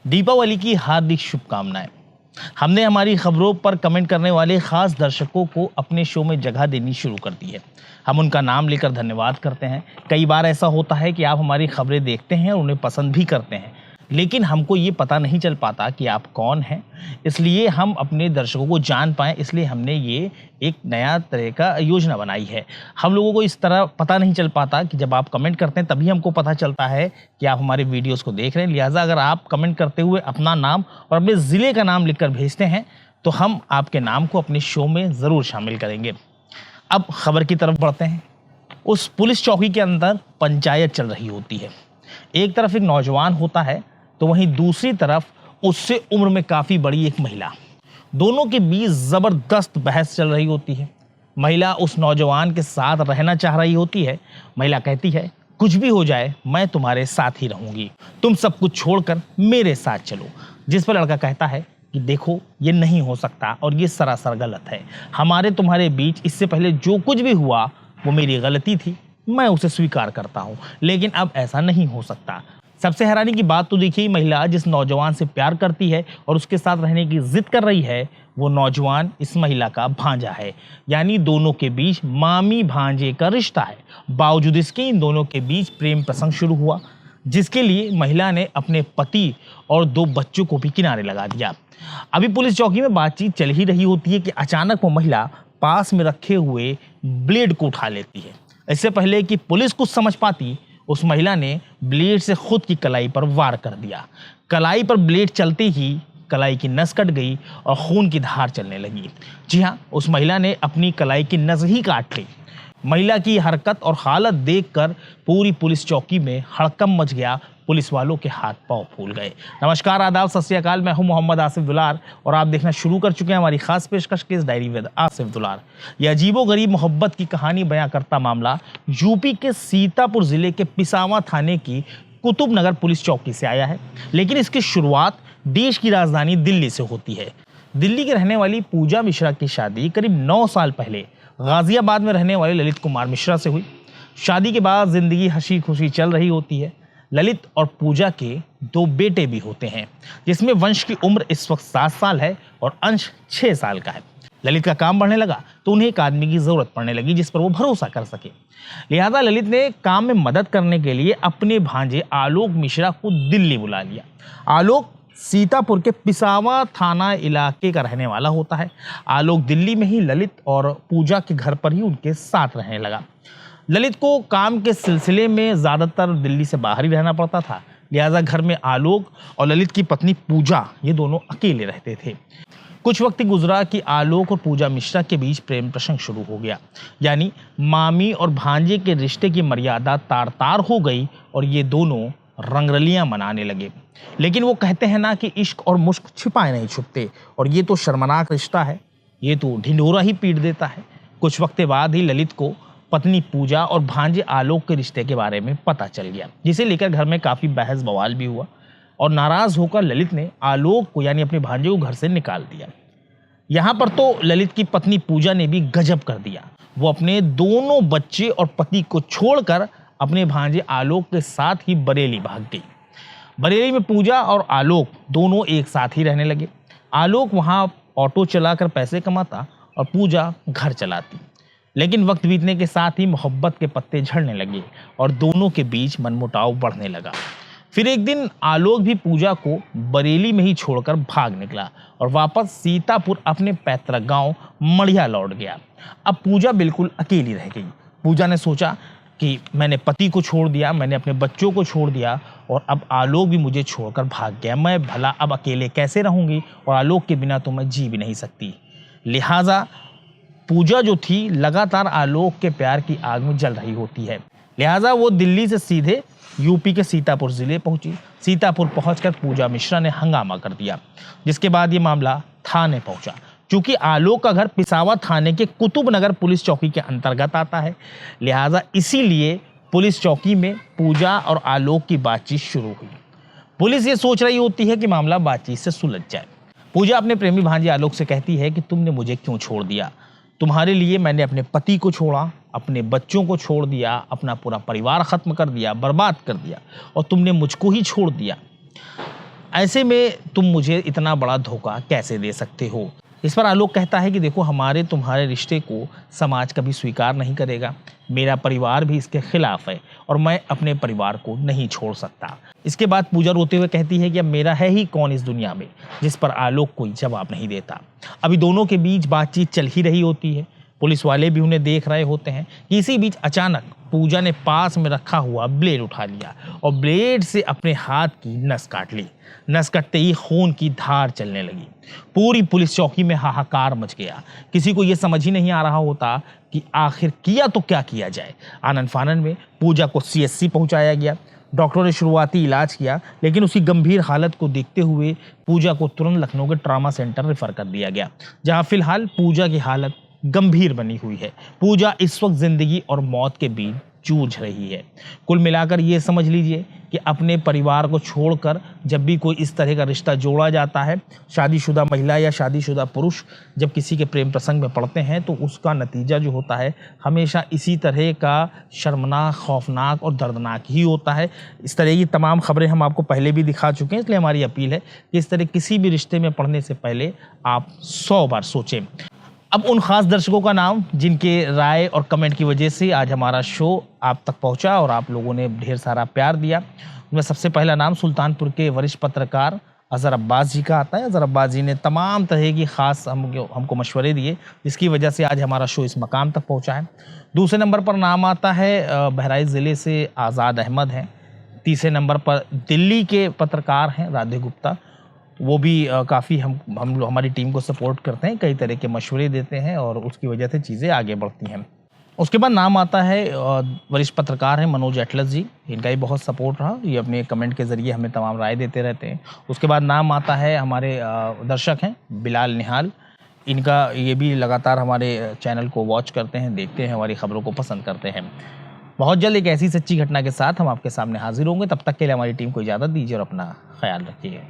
दीपावली की हार्दिक शुभकामनाएं। हमने हमारी खबरों पर कमेंट करने वाले खास दर्शकों को अपने शो में जगह देनी शुरू कर दी है। हम उनका नाम लेकर धन्यवाद करते हैं। कई बार ऐसा होता है कि आप हमारी खबरें देखते हैं और उन्हें पसंद भी करते हैं, लेकिन हमको ये पता नहीं चल पाता कि आप कौन हैं। इसलिए हम अपने दर्शकों को जान पाएं, इसलिए हमने ये एक नया तरह का योजना बनाई है। हम लोगों को इस तरह पता नहीं चल पाता कि जब आप कमेंट करते हैं तभी हमको पता चलता है कि आप हमारे वीडियोस को देख रहे हैं। लिहाजा अगर आप कमेंट करते हुए अपना नाम और अपने ज़िले का नाम लिखकर भेजते हैं तो हम आपके नाम को अपने शो में ज़रूर शामिल करेंगे। अब खबर की तरफ बढ़ते हैं। उस पुलिस चौकी के अंदर पंचायत चल रही होती है। एक तरफ एक नौजवान होता है तो वहीं दूसरी तरफ उससे उम्र में काफ़ी बड़ी एक महिला। दोनों के बीच ज़बरदस्त बहस चल रही होती है। महिला उस नौजवान के साथ रहना चाह रही होती है। महिला कहती है, कुछ भी हो जाए मैं तुम्हारे साथ ही रहूंगी, तुम सब कुछ छोड़कर मेरे साथ चलो। जिस पर लड़का कहता है कि देखो ये नहीं हो सकता और ये सरासर गलत है। हमारे तुम्हारे बीच इससे पहले जो कुछ भी हुआ वो मेरी गलती थी, मैं उसे स्वीकार करता हूँ, लेकिन अब ऐसा नहीं हो सकता। सबसे हैरानी की बात तो देखिए, महिला जिस नौजवान से प्यार करती है और उसके साथ रहने की जिद कर रही है, वो नौजवान इस महिला का भांजा है। यानी दोनों के बीच मामी भांजे का रिश्ता है। बावजूद इसके इन दोनों के बीच प्रेम प्रसंग शुरू हुआ, जिसके लिए महिला ने अपने पति और 2 बच्चों को भी किनारे लगा दिया। अभी पुलिस चौकी में बातचीत चल ही रही होती है कि अचानक वो महिला पास में रखे हुए ब्लेड को उठा लेती है। इससे पहले कि पुलिस कुछ समझ पाती, उस महिला ने ब्लेड से खुद की कलाई पर वार कर दिया। कलाई पर ब्लेड चलते ही कलाई की नस कट गई और खून की धार चलने लगी। जी हाँ, उस महिला ने अपनी कलाई की नस ही काट ली। महिला की हरकत और हालत देखकर पूरी पुलिस चौकी में हड़कंप मच गया। पुलिस वालों के हाथ पांव फूल गए। नमस्कार, आदाब, सत श्री अकाल। मैं हूं मोहम्मद आसिफ दुलार और आप देखना शुरू कर चुके हैं हमारी खास पेशकश केस डायरी विद आसिफ दुलार। यह अजीबोगरीब मोहब्बत की कहानी बयां करता मामला यूपी के सीतापुर जिले के पिसावा थाने की कुतुबनगर पुलिस चौकी से आया है। लेकिन इसकी शुरुआत देश की राजधानी दिल्ली से होती है। दिल्ली के रहने वाली पूजा मिश्रा की शादी करीब 9 साल पहले गाजियाबाद में रहने वाले ललित कुमार मिश्रा से हुई। शादी के बाद जिंदगी हंसी खुशी चल रही होती है। ललित और पूजा के 2 बेटे भी होते हैं, जिसमें वंश की उम्र इस वक्त 7 साल है और अंश 6 साल का है। ललित का काम बढ़ने लगा तो उन्हें एक आदमी की जरूरत पड़ने लगी जिस पर वो भरोसा कर सके। लिहाजा ललित ने काम में मदद करने के लिए अपने भांजे आलोक मिश्रा को दिल्ली बुला लिया। आलोक सीतापुर के पिसावा थाना इलाके का रहने वाला होता है। आलोक दिल्ली में ही ललित और पूजा के घर पर ही उनके साथ रहने लगा। ललित को काम के सिलसिले में ज़्यादातर दिल्ली से बाहर ही रहना पड़ता था। लिहाजा घर में आलोक और ललित की पत्नी पूजा ये दोनों अकेले रहते थे। कुछ वक्त गुजरा कि आलोक और पूजा मिश्रा के बीच प्रेम प्रसंग शुरू हो गया। यानी मामी और भांजे के रिश्ते की मर्यादा तार तार हो गई और ये दोनों रंगरलियां मनाने लगे। लेकिन वो कहते हैं ना कि इश्क और मुश्क छिपाए नहीं छुपते, और ये तो शर्मनाक रिश्ता है, ये तो ढिंढोरा ही पीट देता है। कुछ वक्त बाद ही ललित को पत्नी पूजा और भांजे आलोक के रिश्ते के बारे में पता चल गया, जिसे लेकर घर में काफ़ी बहस बवाल भी हुआ और नाराज़ होकर ललित ने आलोक को यानी अपने भांजे को घर से निकाल दिया। यहाँ पर तो ललित की पत्नी पूजा ने भी गजब कर दिया। वो अपने दोनों बच्चे और पति को छोड़कर अपने भांजे आलोक के साथ ही बरेली भाग गई। बरेली में पूजा और आलोक दोनों एक साथ ही रहने लगे। आलोक वहाँ ऑटो चलाकर पैसे कमाता और पूजा घर चलाती। लेकिन वक्त बीतने के साथ ही मोहब्बत के पत्ते झड़ने लगे और दोनों के बीच मनमुटाव बढ़ने लगा। फिर एक दिन आलोक भी पूजा को बरेली में ही छोड़कर भाग निकला और वापस सीतापुर अपने पैतृक गांव मढ़िया लौट गया। अब पूजा बिल्कुल अकेली रह गई। पूजा ने सोचा कि मैंने पति को छोड़ दिया, मैंने अपने बच्चों को छोड़ दिया और अब आलोक भी मुझे छोड़कर भाग गया। मैं भला अब अकेले कैसे रहूँगी, और आलोक के बिना तो मैं जी भी नहीं सकती। लिहाजा पूजा जो थी लगातार आलोक के प्यार की आग में जल रही होती है। लिहाजा वो दिल्ली से सीधे यूपी के सीतापुर जिले पहुंची। सीतापुर पहुंचकर पूजा मिश्रा ने हंगामा कर दिया, जिसके बाद ये मामला थाने पहुंचा। चूंकि आलोक का घर पिसावा थाने के कुतुबनगर पुलिस चौकी के अंतर्गत आता है, लिहाजा इसीलिए पुलिस चौकी में पूजा और आलोक की बातचीत शुरू हुई। पुलिस ये सोच रही होती है कि मामला बातचीत से सुलझ जाए। पूजा अपने प्रेमी भांजे आलोक से कहती है कि तुमने मुझे क्यों छोड़ दिया? तुम्हारे लिए मैंने अपने पति को छोड़ा, अपने बच्चों को छोड़ दिया, अपना पूरा परिवार खत्म कर दिया, बर्बाद कर दिया, और तुमने मुझको ही छोड़ दिया। ऐसे में तुम मुझे इतना बड़ा धोखा कैसे दे सकते हो। इस पर आलोक कहता है कि देखो, हमारे तुम्हारे रिश्ते को समाज कभी स्वीकार नहीं करेगा, मेरा परिवार भी इसके खिलाफ है और मैं अपने परिवार को नहीं छोड़ सकता। इसके बाद पूजा रोते हुए कहती है कि अब मेरा है ही कौन इस दुनिया में, जिस पर आलोक कोई जवाब नहीं देता। अभी दोनों के बीच बातचीत चल ही रही होती है, पुलिस वाले भी उन्हें देख रहे होते हैं कि इसी बीच अचानक पूजा ने पास में रखा हुआ ब्लेड उठा लिया और ब्लेड से अपने हाथ की नस काट ली। नस कटते ही खून की धार चलने लगी। पूरी पुलिस चौकी में हाहाकार मच गया। किसी को यह समझ ही नहीं आ रहा होता कि आखिर किया तो क्या किया जाए। आनन फानन में पूजा को सीएससी पहुंचाया गया। डॉक्टरों ने शुरुआती इलाज किया, लेकिन उसकी गंभीर हालत को देखते हुए पूजा को तुरंत लखनऊ के ट्रॉमा सेंटर रेफर कर दिया गया, जहां फिलहाल पूजा की हालत गंभीर बनी हुई है। पूजा इस वक्त जिंदगी और मौत के बीच जूझ रही है। कुल मिलाकर ये समझ लीजिए कि अपने परिवार को छोड़कर जब भी कोई इस तरह का रिश्ता जोड़ा जाता है, शादीशुदा महिला या शादीशुदा पुरुष जब किसी के प्रेम प्रसंग में पड़ते हैं, तो उसका नतीजा जो होता है हमेशा इसी तरह का शर्मनाक, खौफनाक और दर्दनाक ही होता है। इस तरह की तमाम खबरें हम आपको पहले भी दिखा चुके हैं, इसलिए हमारी अपील है कि इस तरह किसी भी रिश्ते में पड़ने से पहले आप 100 बार सोचें। अब उन खास दर्शकों का नाम जिनके राय और कमेंट की वजह से आज हमारा शो आप तक पहुंचा और आप लोगों ने ढेर सारा प्यार दिया, उनमें सबसे पहला नाम सुल्तानपुर के वरिष्ठ पत्रकार अजहर अब्बास जी का आता है। अजहर अब्बास जी ने तमाम तरह की खास हमको मशवरे दिए, जिसकी वजह से आज हमारा शो इस मकाम तक पहुंचा है। दूसरे नंबर पर नाम आता है बहराइच ज़िले से आज़ाद अहमद हैं। तीसरे नंबर पर दिल्ली के पत्रकार हैं राधे गुप्ता, वो भी काफ़ी हमारी टीम को सपोर्ट करते हैं, कई तरह के मशवरे देते हैं और उसकी वजह से चीज़ें आगे बढ़ती हैं। उसके बाद नाम आता है वरिष्ठ पत्रकार हैं मनोज एटलस जी, इनका भी बहुत सपोर्ट रहा, ये अपने कमेंट के ज़रिए हमें तमाम राय देते रहते हैं। उसके बाद नाम आता है हमारे दर्शक हैं बिलाल निहाल, इनका ये भी लगातार हमारे चैनल को वॉच करते हैं, देखते हैं, हमारी खबरों को पसंद करते हैं। बहुत जल्द एक ऐसी सच्ची घटना के साथ हम आपके सामने हाजिर होंगे। तब तक के लिए हमारी टीम को इजाज़त दीजिए और अपना ख्याल रखिए।